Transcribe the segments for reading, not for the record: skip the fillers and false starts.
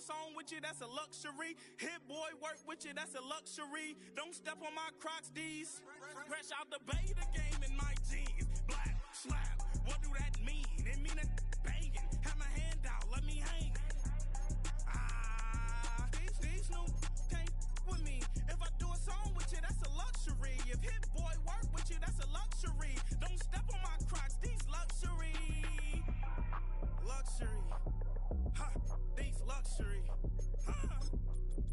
song with you, that's a luxury. Hit boy work with you, that's a luxury. Don't step on my Crocs, D's. Fresh out the bay, the game in my jeans. Black, slap, what do that mean? It mean a banging. Have my hand out, let me hang. These new can't with me. If I do a song with you, that's a luxury. If hit boy work with you, that's a luxury. Don't step on my Crocs, these luxury. Luxury. Ha, these luxury. Ha,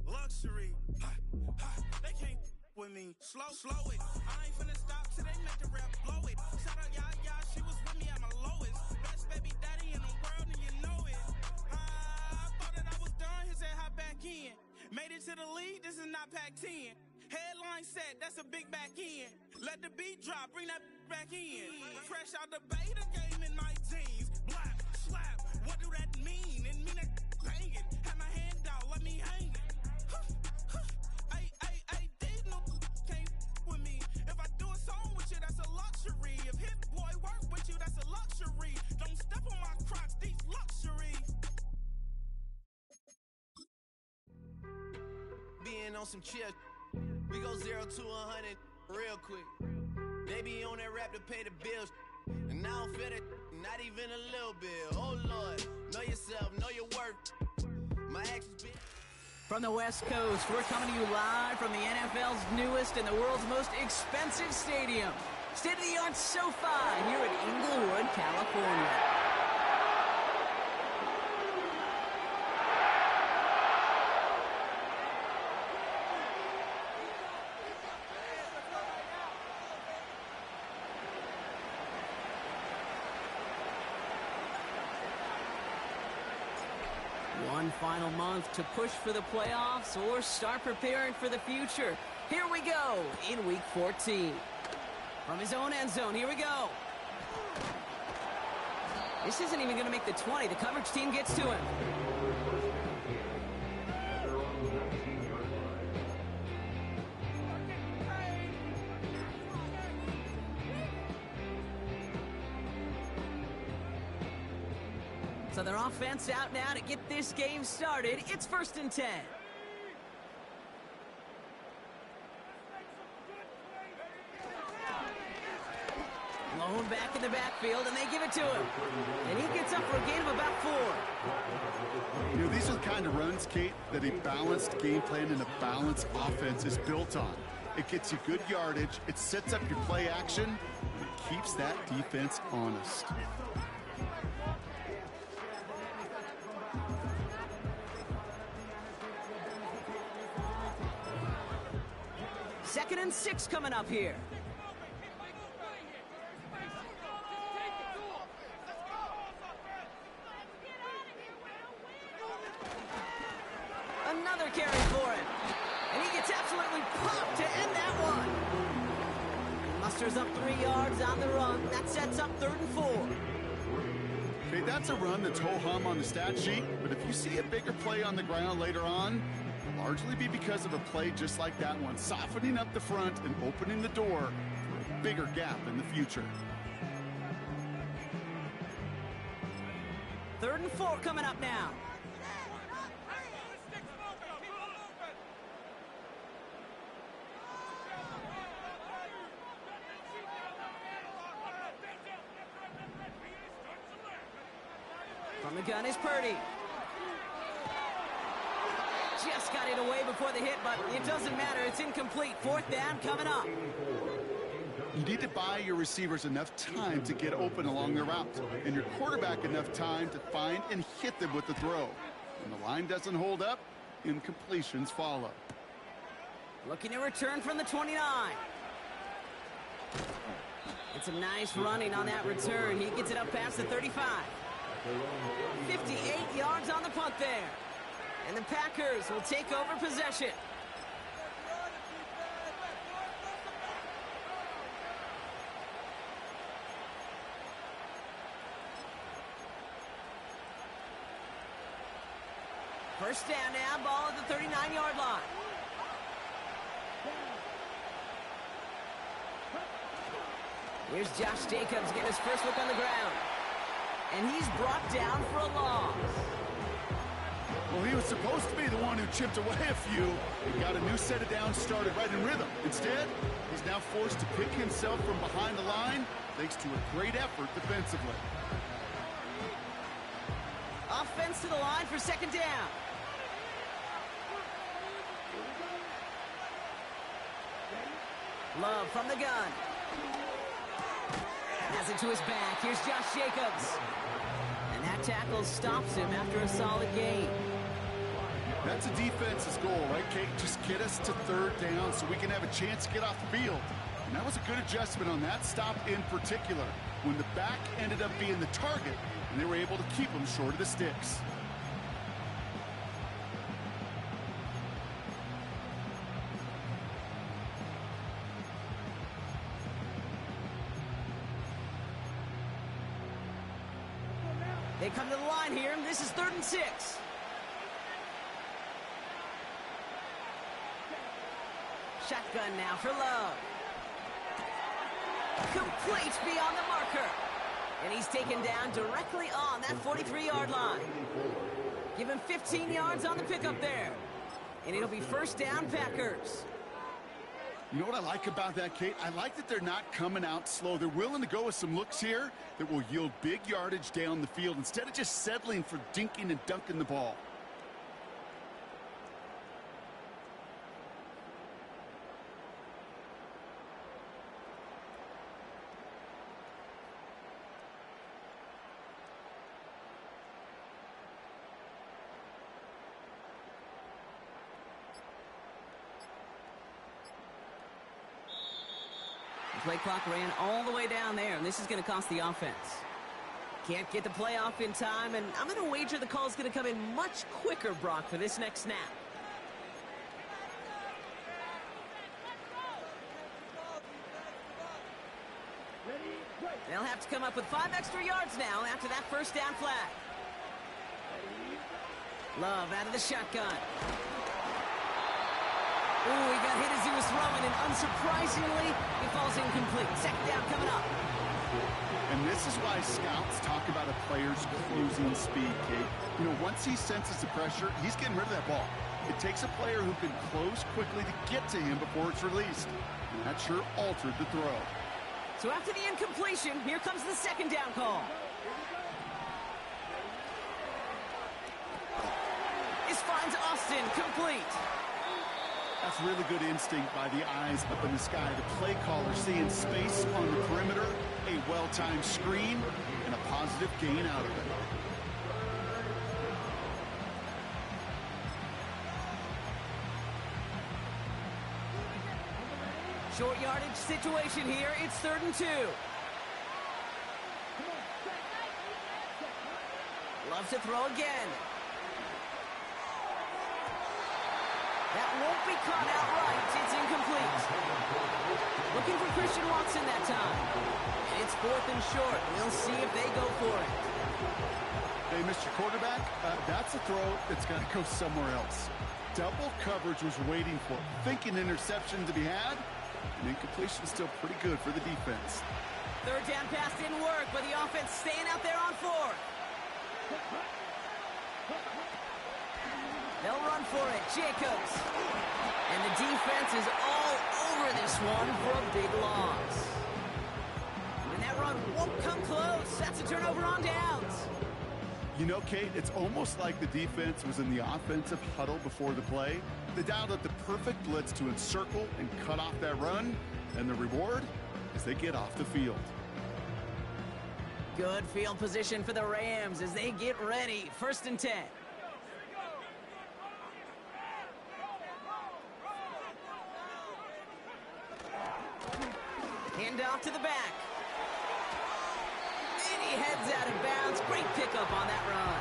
luxury. Ha, ha, they can't with me. Slow it. I ain't finna stop till they make the rap blow it. Shout out, y'all, she was with me at my lowest. Best baby daddy in the world, and you know it. I thought that I was done, he said hop back in. Made it to the league, this is not Pac-10. Headline set, that's a big back end. Let the beat drop, bring that back in. Fresh out the bay, the game in my jeans. Black, slap, what do that mean? It mean that banging. Have my hand out, let me hang it. Ay, these no can't with me. If I do a song with you, that's a luxury. If hit boy work with you, that's a luxury. Don't step on my Crocs, these luxury. Being on some chill, we go 0 to 100 real quick. They be on that rap to pay the bills, and I don't feel it, not even a little bit. Oh Lord, know yourself, know your worth. My actions be. From the West Coast, we're coming to you live from the NFL's newest and the world's most expensive stadium. State-of-the-art SoFi here in Inglewood, California. One final month to push for the playoffs or start preparing for the future. Here we go in Week 14. From his own end zone, here we go. This isn't even going to make the 20. The coverage team gets to him. So their offense out now to get this game started. It's 1st and 10. Lone back in the backfield, and they give it to him. And he gets up for a gain of about 4. You know, these are the kind of runs, Kate, that a balanced game plan and a balanced offense is built on. It gets you good yardage, it sets up your play action, and it keeps that defense honest. 2nd and 6 coming up here. Another carry for him. And he gets absolutely popped to end that one. He musters up 3 yards on the run. That sets up 3rd and 4. Okay, that's a run that's ho-hum on the stat sheet, but if you see a bigger play on the ground later on, it'll largely be because of a play just like that one, softening up the front and opening the door for a bigger gap in the future. 3rd and 4 coming up now. From the gun is Purdy. Just got it away before the hit, but it doesn't matter. It's incomplete. 4th down coming up. You need to buy your receivers enough time to get open along the route, and your quarterback enough time to find and hit them with the throw. When the line doesn't hold up, incompletions follow. Looking to return from the 29. It's a nice running on that return. He gets it up past the 35. 58 yards on the punt there. And the Packers will take over possession. First down now, ball at the 39-yard line. Here's Josh Jacobs getting his first look on the ground. And he's brought down for a loss. Well, he was supposed to be the one who chipped away a few and got a new set of downs started right in rhythm. Instead, he's now forced to pick himself from behind the line thanks to a great effort defensively. Offense to the line for second down. Love from the gun. Has it to his back. Here's Josh Jacobs. And that tackle stops him after a solid gain. That's a defense's goal, right, Kate? Just get us to third down so we can have a chance to get off the field. And that was a good adjustment on that stop in particular, when the back ended up being the target, and they were able to keep him short of the sticks. They come to the line here, and this is 3rd and 6. Shotgun now for Love. Complete beyond the marker. And he's taken down directly on that 43-yard line. Give him 15 yards on the pickup there. And it'll be first down, Packers. You know what I like about that, Kate? I like that they're not coming out slow. They're willing to go with some looks here that will yield big yardage down the field instead of just settling for dinking and dunking the ball. Play clock ran all the way down there, and this is going to cost the offense. Can't get the play off in time, and I'm going to wager the call is going to come in much quicker, Brock, for this next snap. They'll have to come up with 5 extra yards now after that first down flag. Love out of the shotgun. Ooh, he got hit as he was throwing, and unsurprisingly, he falls incomplete. Second down coming up. And this is why scouts talk about a player's cruising speed, Kate. You know, once he senses the pressure, he's getting rid of that ball. It takes a player who can close quickly to get to him before it's released. And that sure altered the throw. So after the incompletion, here comes the second down call. This finds Austin complete. That's really good instinct by the eyes up in the sky. The play caller seeing space on the perimeter, a well-timed screen, and a positive gain out of it. Short yardage situation here. It's 3rd and 2. Loves to throw again. That won't be caught outright. It's incomplete. Looking for Christian Watson that time. And it's 4th and short. We'll see if they go for it. Hey, Mr. Quarterback, that's a throw that's got to go somewhere else. Double coverage was waiting for it. Thinking interception to be had. And incompletion is still pretty good for the defense. 3rd down pass didn't work, but the offense staying out there on 4th. They'll run for it. Jacobs. And the defense is all over this one for a big loss. And that run won't come close. That's a turnover on downs. You know, Kate, it's almost like the defense was in the offensive huddle before the play. They dialed up the perfect blitz to encircle and cut off that run. And the reward is they get off the field. Good field position for the Rams as they get ready. 1st and 10. Hand off to the back. And he heads out of bounds. Great pickup on that run.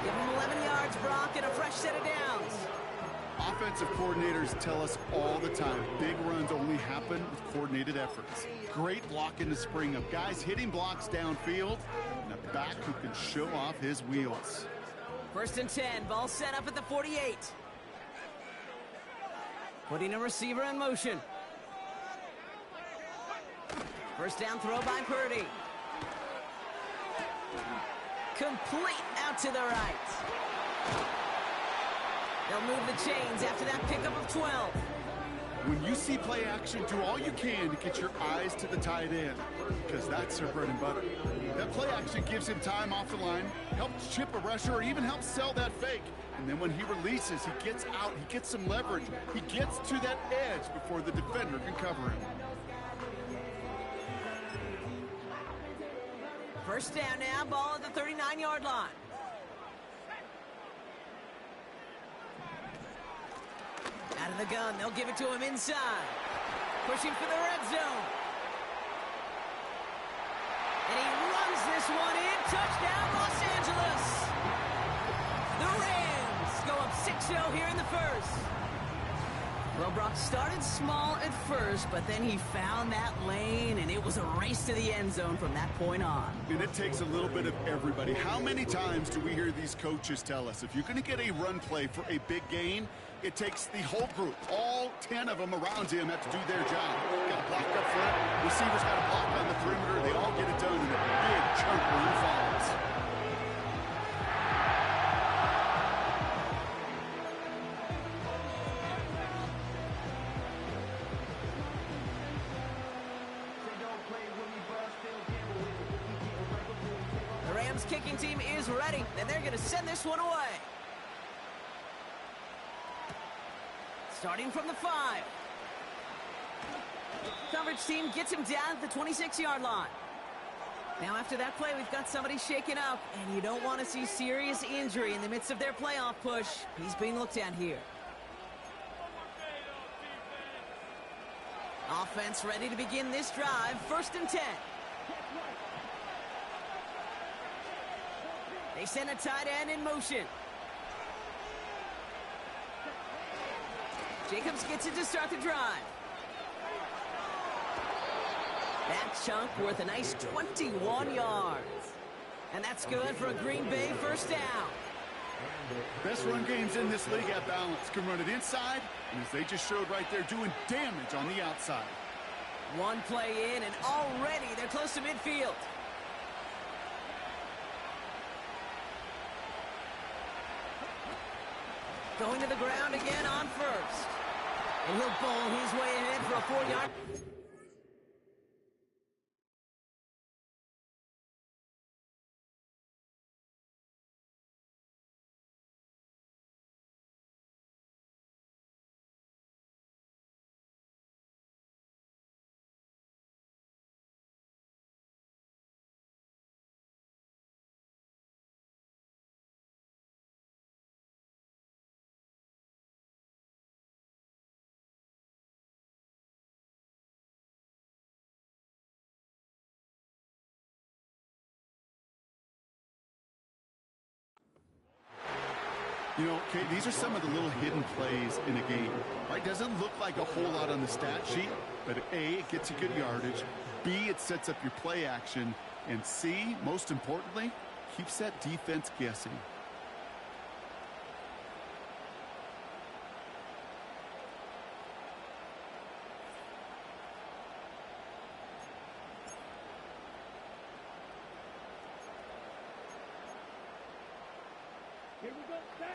Give him 11 yards, Brock, and a fresh set of downs. Offensive coordinators tell us all the time, big runs only happen with coordinated efforts. Great block in the spring of guys hitting blocks downfield, and a back who can show off his wheels. 1st and 10, ball set up at the 48. Putting a receiver in motion. First down throw by Purdy. Complete out to the right. They'll move the chains after that pickup of 12. When you see play action, do all you can to get your eyes to the tight end, because that's their bread and butter. That play action gives him time off the line, helps chip a rusher, or even helps sell that fake. And then when he releases, he gets out, he gets some leverage, he gets to that edge before the defender can cover him. First down now, ball at the 39-yard line. Out of the gun, they'll give it to him inside. Pushing for the red zone. And he runs this one in. Touchdown, Los Angeles. The Rams go up 6-0 here in the first. Well, Brock started small at first, but then he found that lane, and it was a race to the end zone from that point on. And it takes a little bit of everybody. How many times do we hear these coaches tell us, if you're going to get a run play for a big gain, it takes the whole group, all 10 of them around him have to do their job. Got to block up front, receivers got to block on the perimeter, they all get it done, and a big chunk run follows. The Rams kicking team is ready, and they're going to send this one away. Starting from the 5. Coverage team gets him down at the 26-yard line. Now after that play, we've got somebody shaken up, and you don't want to see serious injury in the midst of their playoff push. He's being looked at here. Offense ready to begin this drive. 1st and 10. They send a tight end in motion. Jacobs gets it to start the drive. That chunk worth a nice 21 yards. And that's good for a Green Bay first down. Best run games in this league at balance. Can run it inside, and as they just showed right there, doing damage on the outside. One play in, and already they're close to midfield. Going to the ground again on first. And he'll bowl his way ahead for a 4-yard. You know, okay, these are some of the little hidden plays in a game. Right? Doesn't look like a whole lot on the stat sheet, but A, it gets you good yardage. B, it sets up your play action. And C, most importantly, keeps that defense guessing.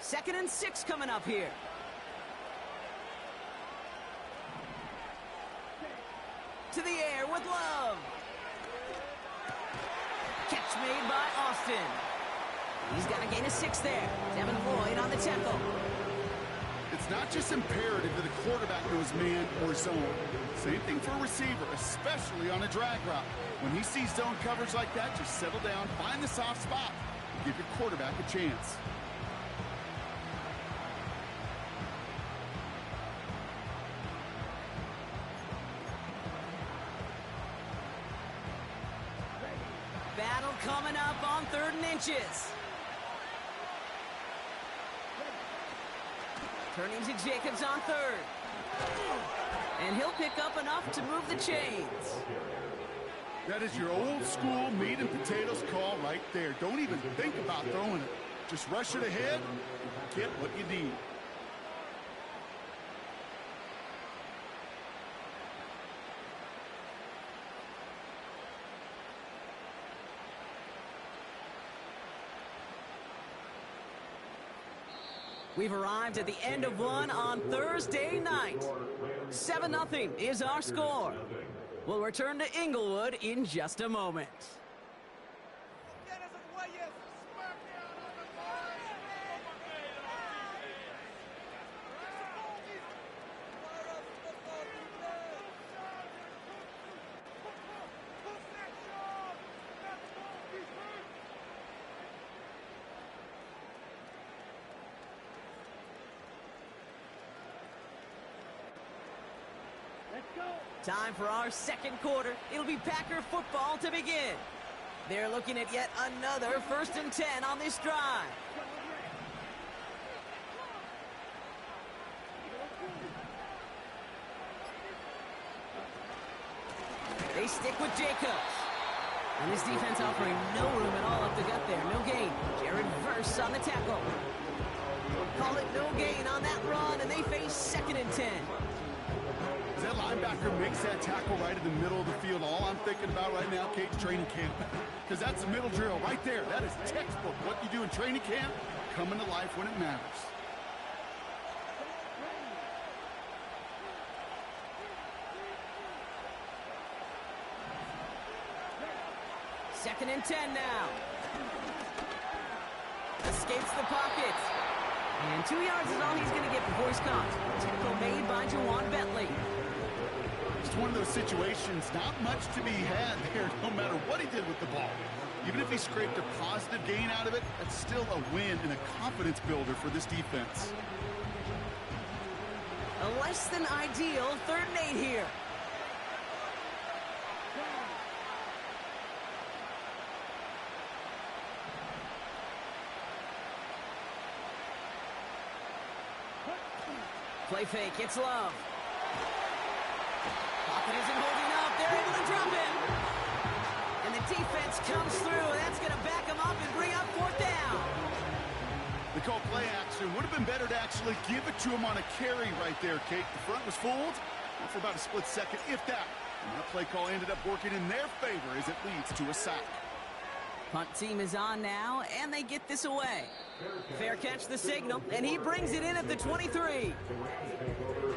Second and 6 coming up here. To the air with Love. Catch made by Austin. He's got a gain of 6 there. Devin Lloyd on the tackle. It's not just imperative that a quarterback knows man or zone. Same thing for a receiver, especially on a drag route. When he sees zone coverage like that, just settle down, find the soft spot, and give your quarterback a chance. Battle coming up on 3rd and inches. Turning to Jacobs on 3rd. And he'll pick up enough to move the chains. That is your old school meat and potatoes call right there. Don't even think about throwing it. Just rush it ahead and get what you need. We've arrived at the end of one on Thursday night. 7-0 is our score. We'll return to Inglewood in just a moment. Time for our second quarter. It'll be Packer football to begin. They're looking at yet another 1st and 10 on this drive. They stick with Jacobs. And this defense offering no room at all up the gut there. No gain. Jared Verse on the tackle. Call it no gain on that run, and they face 2nd and 10. That linebacker makes that tackle right in the middle of the field. All I'm thinking about right now, Kate, training camp. Because that's a middle drill right there. That is textbook. What you do in training camp, coming to life when it matters. Second and 10 now. Escapes the pocket. And 2 yards is all he's going to get before he's caught. Tackle made by Juwan Bentley. It's one of those situations, not much to be had there, no matter what he did with the ball. Even if he scraped a positive gain out of it, that's still a win and a confidence builder for this defense. A less than ideal 3rd and 8 here. Play fake, it's Love. Pocket isn't holding up. They're able to drop him. And the defense comes through, and that's going to back him up and bring up 4th down. They call play action. Would have been better to actually give it to him on a carry right there, Kate. The front was fooled for about a split second, if that. And that play call ended up working in their favor as it leads to a sack. Punt team is on now, and they get this away. Fair catch the signal, and he brings it in at the 23.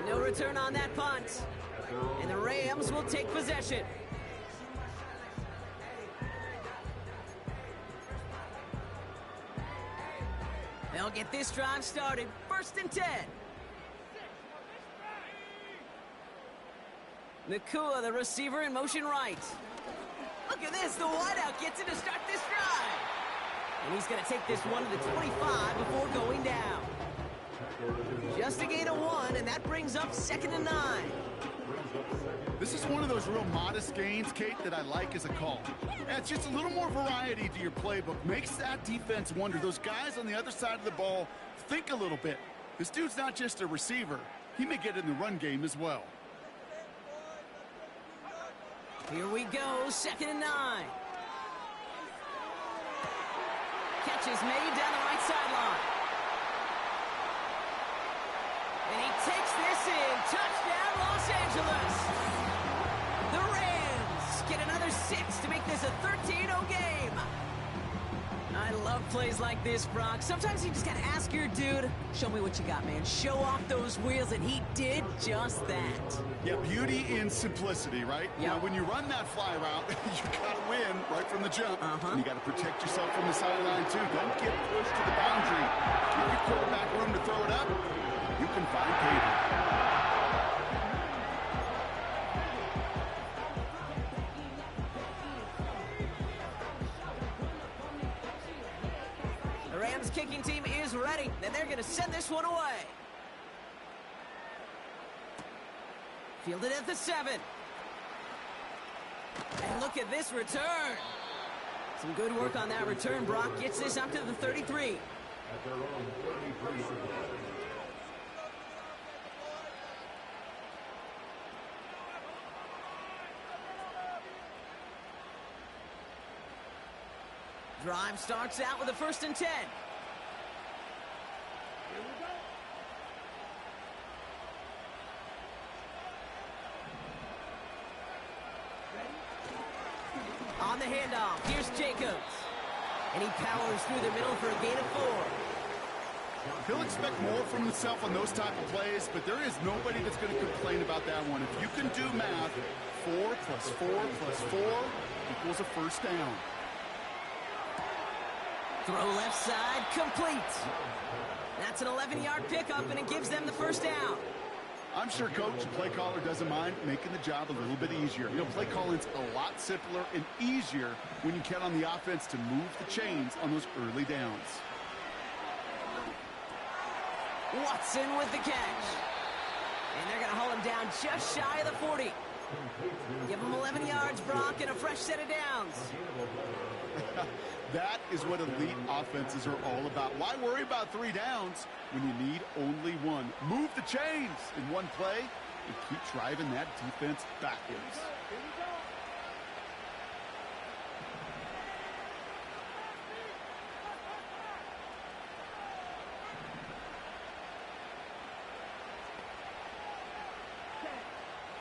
No return on that punt. And the Rams will take possession. They'll get this drive started. 1st and 10. Nakua, the receiver, in motion right. Look at this. The wideout gets it to start this drive. And he's going to take this one to the 25 before going down. Just a gain of 1, and that brings up 2nd and 9. This is one of those real modest gains, Kate, that I like as a call. It's just a little more variety to your playbook. Makes that defense wonder. Those guys on the other side of the ball think a little bit. This dude's not just a receiver. He may get in the run game as well. Here we go, 2nd and 9. Catch is made down the right sideline. And he takes this in. Touchdown, Los Angeles. The Rams get another 6 to make this a 13-0 game. I love plays like this, Brock. Sometimes you just got to ask your dude, show me what you got, man. Show off those wheels, and he did just that. Yeah, beauty in simplicity, right? Yeah. Now, when you run that fly route, you got to win right from the jump. And you got to protect yourself from the sideline, too. Don't get pushed to the boundary. Give your quarterback room to throw it up. You can find payback. The Rams kicking team is ready, and they're going to send this one away. Fielded at the 7. And look at this return. Some good work on that return. Brock gets this up to the 33. At their own 33. Drive starts out with a 1st and 10. On the handoff, here's Jacobs. And he powers through the middle for a gain of 4. He'll expect more from himself on those type of plays, but there is nobody that's going to complain about that one. If you can do math, 4 plus 4 plus 4 equals a first down. Throw left side, complete. That's an 11-yard pickup, and it gives them the first down. I'm sure Coach, the play caller, doesn't mind making the job a little bit easier. You know, play calling's a lot simpler and easier when you count on the offense to move the chains on those early downs. Watson with the catch. And they're going to haul him down just shy of the 40. Give him 11 yards, Brock, and a fresh set of downs. That is what elite offenses are all about. Why worry about 3 downs when you need only 1? Move the chains in one play and keep driving that defense backwards.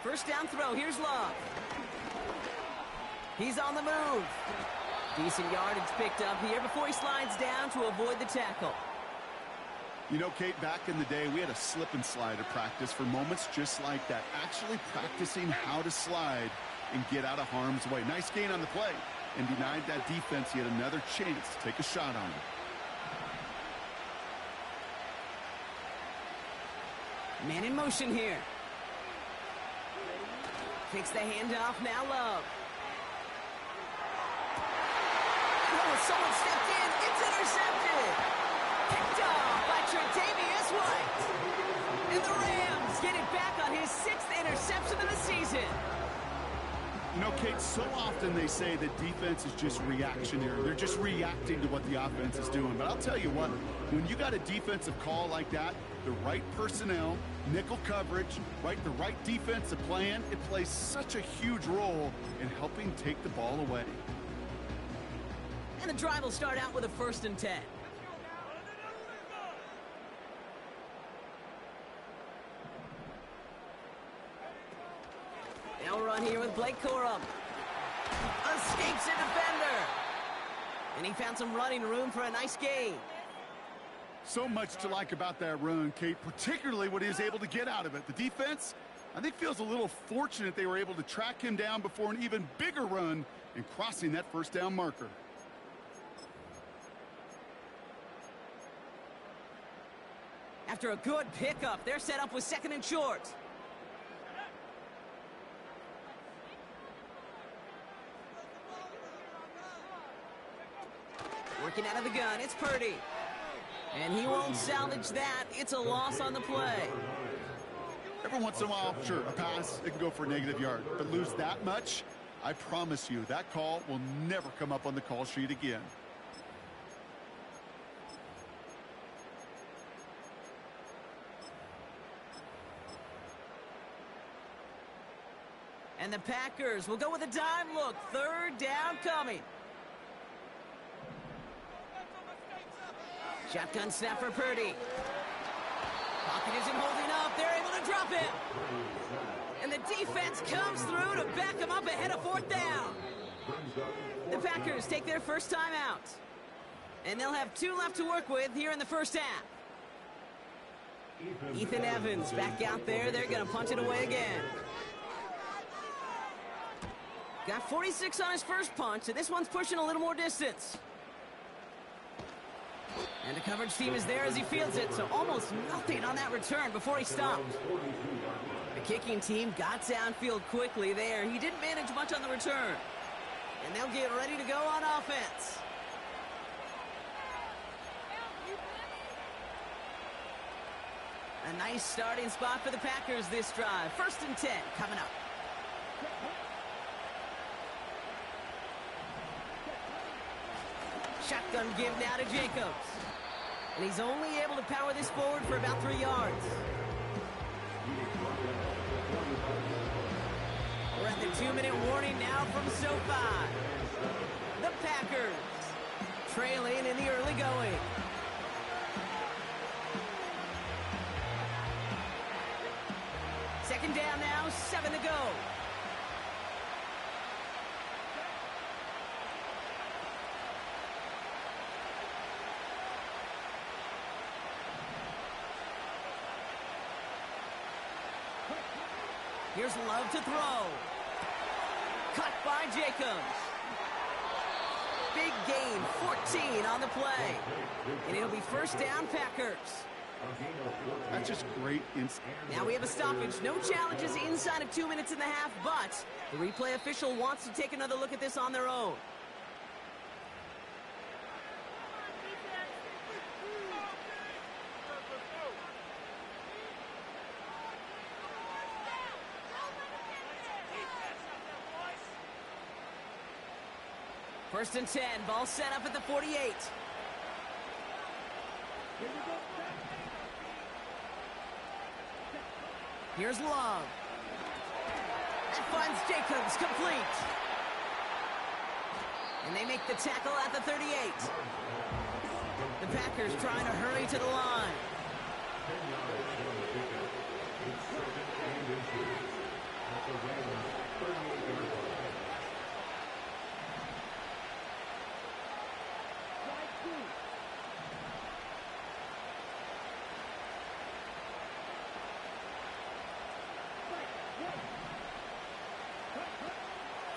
First down throw. Here's Love. He's on the move. Decent yardage picked up here before he slides down to avoid the tackle. You know, Kate, back in the day, we had a slip and slide at practice for moments just like that. Actually practicing how to slide and get out of harm's way. Nice gain on the play, and denied that defense yet another chance to take a shot on him. Man in motion here. Takes the handoff, now Love. Oh, someone stepped in. It's intercepted. Picked off by Tre'Davious White. And the Rams get it back on his 6th interception of the season. You know, Kate, so often they say that defense is just reactionary. They're just reacting to what the offense is doing. But I'll tell you what, when you got a defensive call like that, the right personnel, nickel coverage, the right defensive plan, it plays such a huge role in helping take the ball away. And the drive will start out with a 1st and 10. They'll run here with Blake Corum. Escapes a defender. And he found some running room for a nice gain. So much to like about that run, Kate, particularly what he was able to get out of it. The defense, I think, feels a little fortunate they were able to track him down before an even bigger run and crossing that first down marker. After a good pickup, they're set up with 2nd and short. Working out of the gun, it's Purdy. And he won't salvage that. It's a loss on the play. Every once in a while, sure, a pass, it can go for a negative yard. But lose that much, I promise you, that call will never come up on the call sheet again. And the Packers will go with a dime look. 3rd down coming. Shotgun snap for Purdy. Pocket isn't holding up. They're able to drop it. And the defense comes through to back them up ahead of 4th down. The Packers take their first time out. And they'll have 2 left to work with here in the first half. Ethan Evans back out there. They're going to punch it away again. Got 46 on his first punch, so this one's pushing a little more distance. And the coverage team is there as he fields it, so almost nothing on that return before he stopped. The kicking team got downfield quickly there. He didn't manage much on the return. And they'll get ready to go on offense. A nice starting spot for the Packers this drive. 1st and 10 coming up. Shotgun give now to Jacobs. And he's only able to power this forward for about 3 yards. We're at the 2-minute warning now from SoFi. The Packers trailing in the early going. Second down now, 7 to go. Here's Love to throw. Cut by Jacobs. Big gain, 14 on the play. And it'll be first down, Packers. That's just great. Now we have a stoppage. No challenges inside of 2 minutes and a half, but the replay official wants to take another look at this on their own. First and 10, ball set up at the 48. Here's Love. That finds Jacobs, complete. And they make the tackle at the 38. The Packers trying to hurry to the line.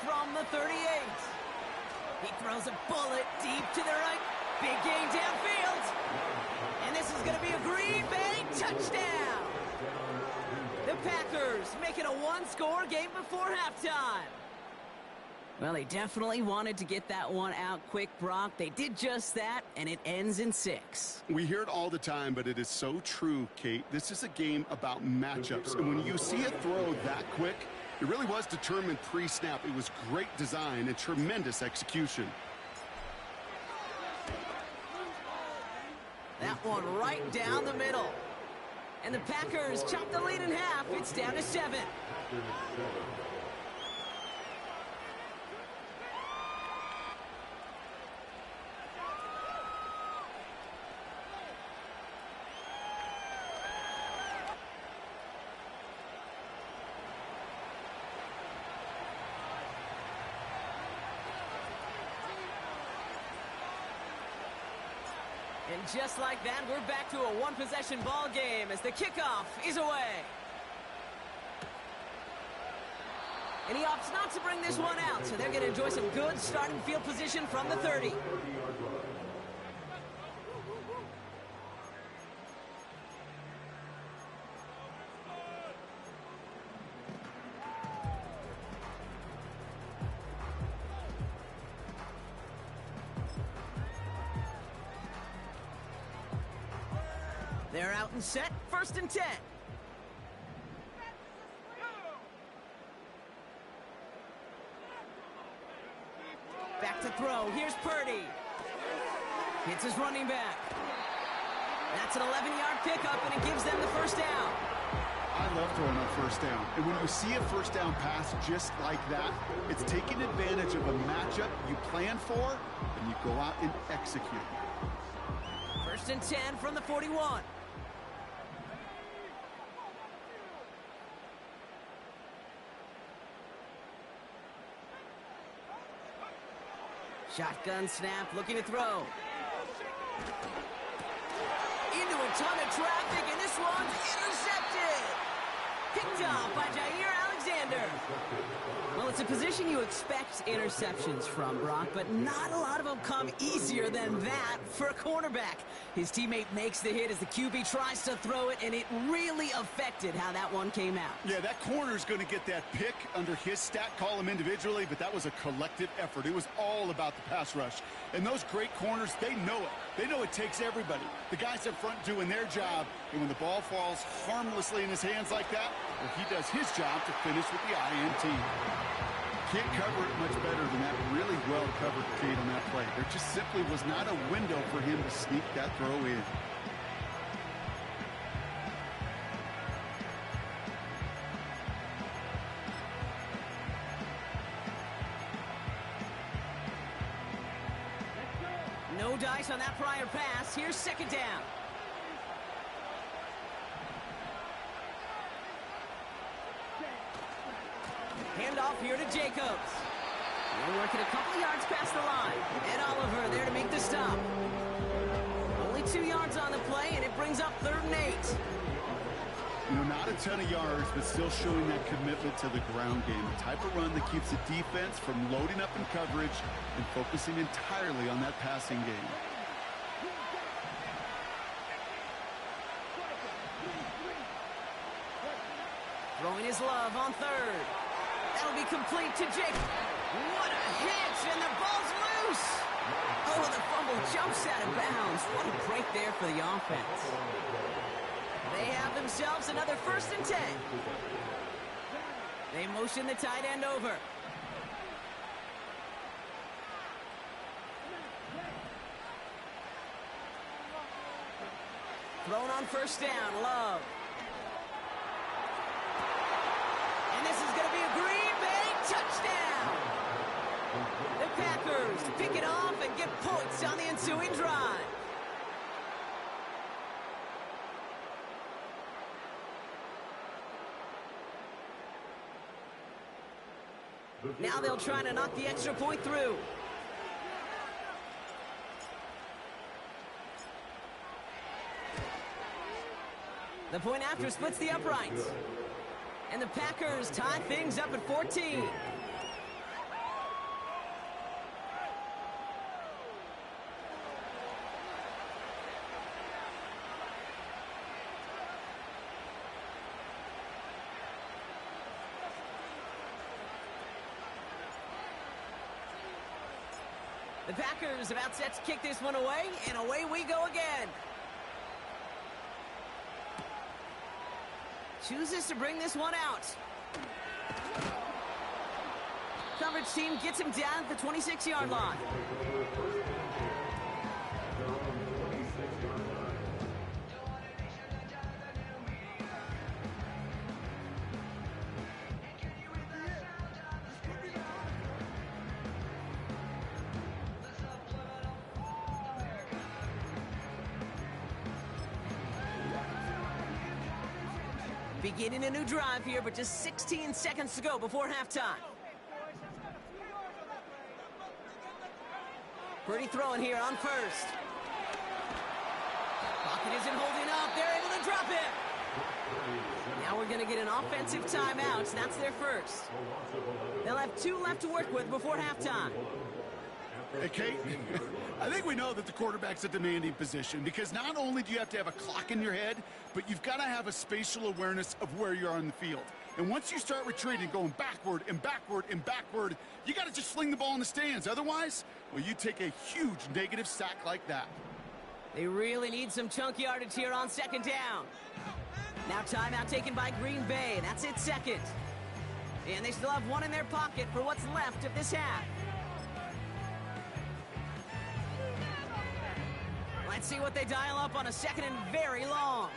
From the 38. He throws a bullet deep to the right. Big gain downfield. And this is going to be a Green Bay touchdown. The Packers make it a one-score game before halftime. Well, they definitely wanted to get that one out quick, Brock. They did just that, and it ends in 6. We hear it all the time, but it is so true, Kate. This is a game about matchups. And when you see a throw that quick, it really was determined pre-snap. It was great design and tremendous execution. That one right down the middle. And the Packers chop the lead in half. It's down to 7. And just like that, we're back to a one-possession ball game as the kickoff is away. And he opts not to bring this one out, so they're going to enjoy some good starting field position from the 30. They're out and set, first and 10. Back to throw, here's Purdy. Hits his running back. That's an 11-yard pickup, and it gives them the first down. I love throwing on first down. And when you see a first down pass just like that, it's taking advantage of a matchup you plan for, and you go out and execute. First and 10 from the 41. Shotgun snap, looking to throw. Into a ton of traffic, and this one's intercepted. Picked off by Jair Alexander. Well, it's a position you expect interceptions from, Brock, but not a lot of them come easier than that for a cornerback. His teammate makes the hit as the QB tries to throw it, and it really affected how that one came out. Yeah, that corner's going to get that pick under his stat column individually, but that was a collective effort. It was all about the pass rush. And those great corners, they know it. They know it takes everybody. The guys up front doing their job, and when the ball falls harmlessly in his hands like that, well, he does his job to finish with the INT. Can't cover it much better than that. Really well covered, Kate, on that play. There just simply was not a window for him to sneak that throw in. No dice on that prior pass. Here's second down. Handoff here to Jacobs. They're working a couple yards past the line. Ed Oliver there to make the stop. Only 2 yards on the play, and it brings up 3rd and 8. You know, not a ton of yards, but still showing that commitment to the ground game. The type of run that keeps the defense from loading up in coverage and focusing entirely on that passing game. Throwing his love on third. That'll be complete to Jake. What a hit, and the ball's loose. Oh, the fumble jumps out of bounds. What a break there for the offense. They have themselves another 1st and 10. They motion the tight end over. Thrown on 1st down, Love. And this is going to be a Green Bay touchdown. The Packers pick it off and get points on the ensuing drive. Now they'll try to knock the extra point through. The point after splits the uprights. And the Packers tie things up at 14. The Packers about set to kick this one away, and away we go again. Chooses to bring this one out. Coverage team gets him down at the 26-yard line. Beginning a new drive here, but just 16 seconds to go before halftime. Purdy throwing here on 1st. Pocket isn't holding up. They're able to drop it. Now we're going to get an offensive timeout. That's their 1st. They'll have 2 left to work with before halftime. Hey, Kate, I think we know that the quarterback's a demanding position because not only do you have to have a clock in your head, but you've got to have a spatial awareness of where you are on the field. And once you start retreating, going backward and backward and backward, you got to just fling the ball in the stands. Otherwise, well, you take a huge negative sack like that. They really need some chunk yardage here on 2nd down. Now timeout taken by Green Bay. That's its 2nd. And they still have 1 in their pocket for what's left of this half. Let's see what they dial up on a 2nd and very long.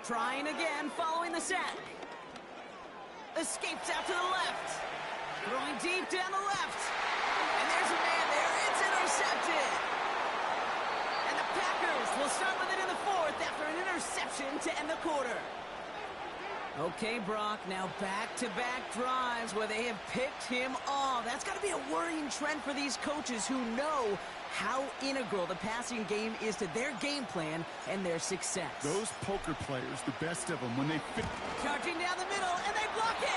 Trying again following the sack. Escapes out to the left. Throwing deep down the left. And there's a man there. It's intercepted. And the Packers will start with it in the 4th after an interception to end the quarter. Okay, Brock, now back-to-back drives where they have picked him off. That's got to be a worrying trend for these coaches who know how integral the passing game is to their game plan and their success. Those poker players, the best of them, when they fit... Charging down the middle, and they block it!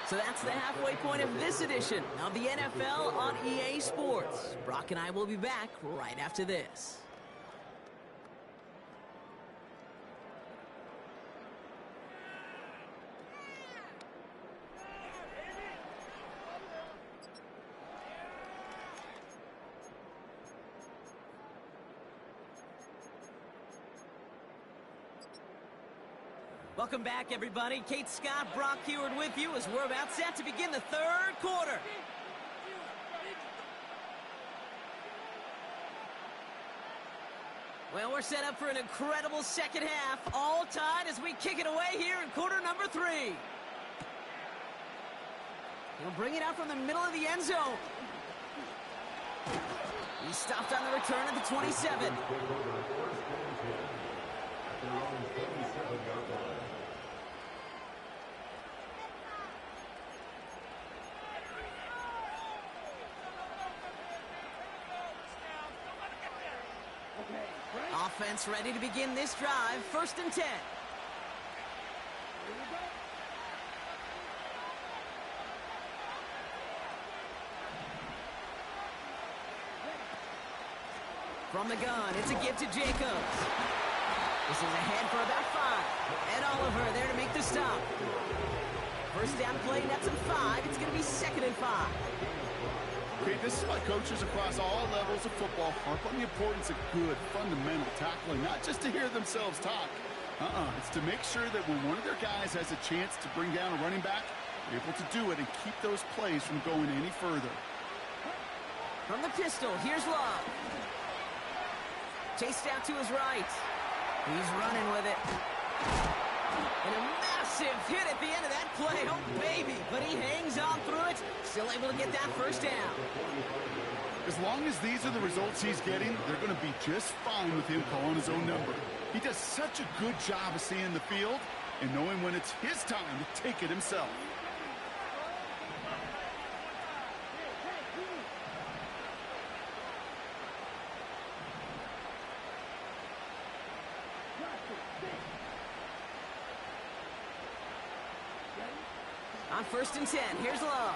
So that's the halfway point of this edition of the NFL on EA Sports. Brock and I will be back right after this. Welcome back, everybody. Kate Scott, Brock Huard with you as we're about set to begin the 3rd quarter. Well, we're set up for an incredible 2nd half, all tied as we kick it away here in quarter number 3. He'll bring it out from the middle of the end zone. He stopped on the return at the 27. Offense ready to begin this drive. 1st and 10. From the gun, it's a give to Jacobs. This is ahead for about 5. Ed Oliver there to make the stop. First down play, nets him 5. It's going to be 2nd and 5. Okay, this is why coaches across all levels of football harp on the importance of good, fundamental tackling, not just to hear themselves talk. It's to make sure that when one of their guys has a chance to bring down a running back, they're able to do it and keep those plays from going any further. From the pistol, here's Love. Chased out to his right. He's running with it. And a massive hit at the end of that play. Oh, baby. But he hangs on through it. Still able to get that first down. As long as these are the results he's getting, they're going to be just fine with him calling his own number. He does such a good job of seeing the field and knowing when it's his time to take it himself. On 1st and 10, here's Love.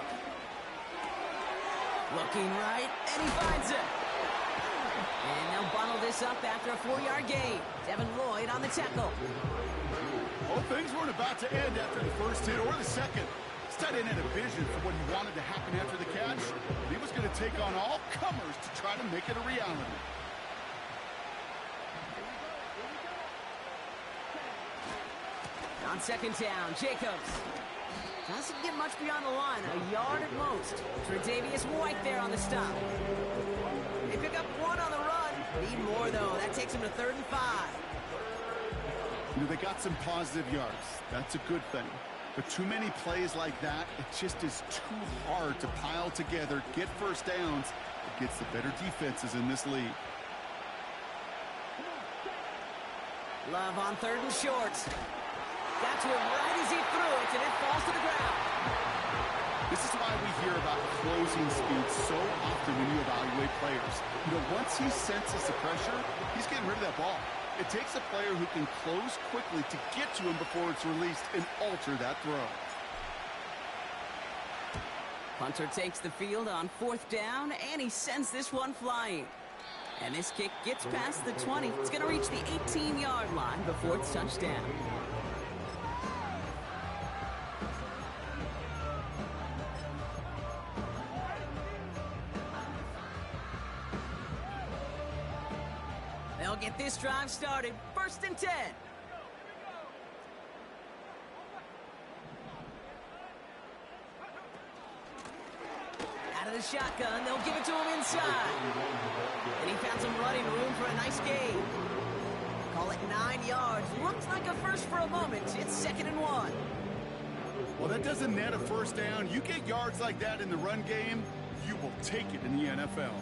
Looking right, and he finds it. And they'll bundle this up after a 4-yard gain. Devin Lloyd on the tackle. Well, things weren't about to end after the first hit or the second. This tight end had a vision for what he wanted to happen after the catch. He was going to take on all comers to try to make it a reality. On 2nd down, Jacobs. Doesn't get much beyond the line, a yard at most. Tre'Davious White there on the stop. They pick up 1 on the run. Need more, though. That takes them to 3rd and 5. You know, they got some positive yards. That's a good thing. But too many plays like that, it just is too hard to pile together, get first downs against the better defenses in this league. Love on 3rd and short. Got to him right as he threw it, and it falls to the ground. This is why we hear about closing speed so often when you evaluate players. You know, once he senses the pressure, he's getting rid of that ball. It takes a player who can close quickly to get to him before it's released and alter that throw. Punter takes the field on 4th down, and he sends this one flying. And this kick gets past the 20. It's going to reach the 18-yard line before it's touchdown. They'll get this drive started. 1st and 10. Out of the shotgun, they'll give it to him inside. And he found some running room for a nice gain. Call it 9 yards. Looks like a first for a moment. It's 2nd and 1. Well, that doesn't net a first down. You get yards like that in the run game, you will take it in the NFL.